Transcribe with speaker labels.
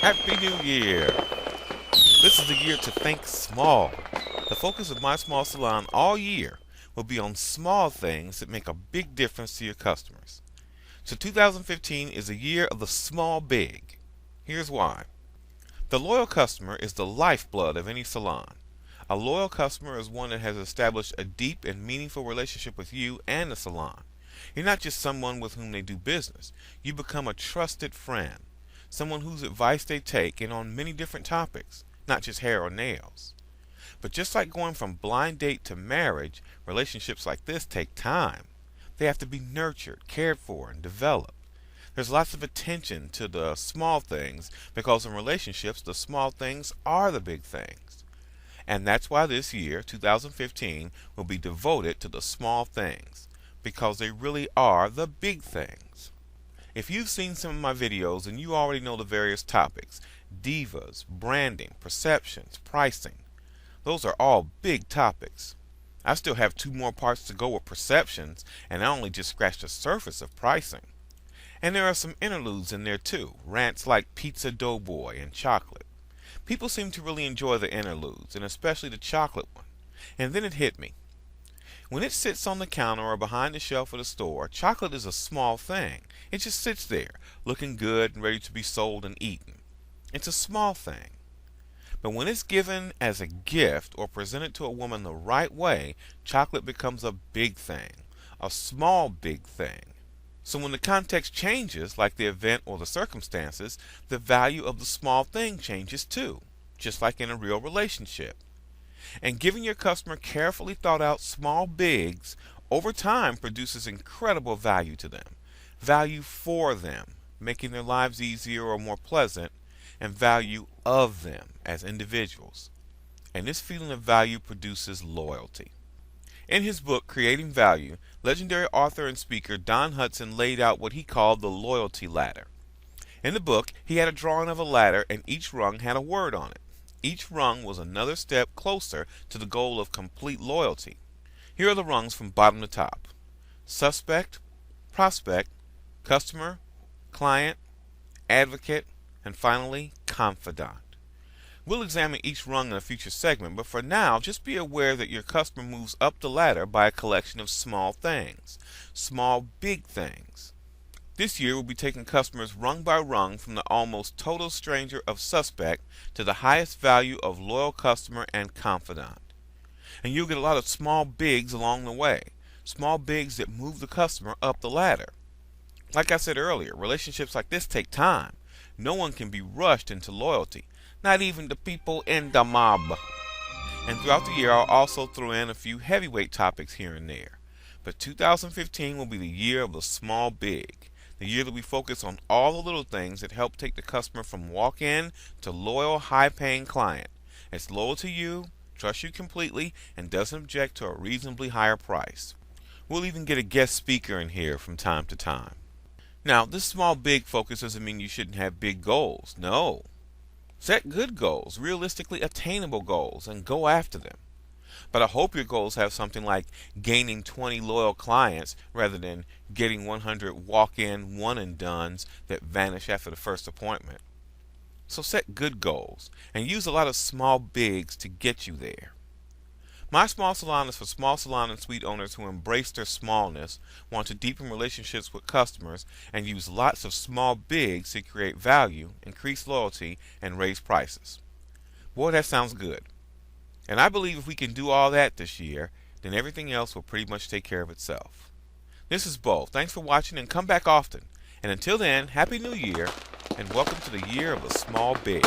Speaker 1: Happy New Year! This is the year to think small. The focus of my small salon all year will be on small things that make a big difference to your customers. So 2015 is a year of the small big. Here's why. The loyal customer is the lifeblood of any salon. A loyal customer is one that has established a deep and meaningful relationship with you and the salon. You're not just someone with whom they do business. You become a trusted friend, someone whose advice they take and on many different topics, not just hair or nails. But just like going from blind date to marriage, relationships like this take time. They have to be nurtured, cared for, and developed. There's lots of attention to the small things because in relationships, the small things are the big things. And that's why this year, 2015, will be devoted to the small things because they really are the big things. If you've seen some of my videos, then you already know the various topics: divas, branding, perceptions, pricing. Those are all big topics. I still have two more parts to go with perceptions, and I only just scratched the surface of pricing. And there are some interludes in there too, rants like pizza doughboy and chocolate. People seem to really enjoy the interludes, and especially the chocolate one. And then it hit me. When it sits on the counter or behind the shelf of the store, chocolate is a small thing. It just sits there, looking good and ready to be sold and eaten. It's a small thing. But when it's given as a gift or presented to a woman the right way, chocolate becomes a big thing, a small big thing. So when the context changes, like the event or the circumstances, the value of the small thing changes too, just like in a real relationship. And giving your customer carefully thought out small bigs over time produces incredible value to them. Value for them, making their lives easier or more pleasant, and value of them as individuals. And this feeling of value produces loyalty. In his book, Creating Value, legendary author and speaker Don Hudson laid out what he called the loyalty ladder. In the book, he had a drawing of a ladder and each rung had a word on it. Each rung was another step closer to the goal of complete loyalty. Here are the rungs from bottom to top: suspect, prospect, customer, client, advocate, and finally, confidant. We'll examine each rung in a future segment, but for now, just be aware that your customer moves up the ladder by a collection of small things, small big things. This year, we'll be taking customers rung by rung from the almost total stranger of suspect to the highest value of loyal customer and confidant. And you'll get a lot of small bigs along the way, small bigs that move the customer up the ladder. Like I said earlier, relationships like this take time. No one can be rushed into loyalty, not even the people in the mob. And throughout the year, I'll also throw in a few heavyweight topics here and there. But 2015 will be the year of the small big, the year that we focus on all the little things that help take the customer from walk-in to loyal, high-paying client. It's loyal to you, trusts you completely, and doesn't object to a reasonably higher price. We'll even get a guest speaker in here from time to time. Now, this small big focus doesn't mean you shouldn't have big goals. No. Set good goals, realistically attainable goals, and go after them. But I hope your goals have something like gaining 20 loyal clients rather than getting 100 walk-in one-and-dones that vanish after the first appointment. So set good goals and use a lot of small bigs to get you there. My Small Salon is for small salon and suite owners who embrace their smallness, want to deepen relationships with customers, and use lots of small bigs to create value, increase loyalty, and raise prices. Boy, that sounds good. And I believe if we can do all that this year, then everything else will pretty much take care of itself. This is Bo. Thanks for watching and come back often. And until then, Happy New Year and welcome to the year of the small big.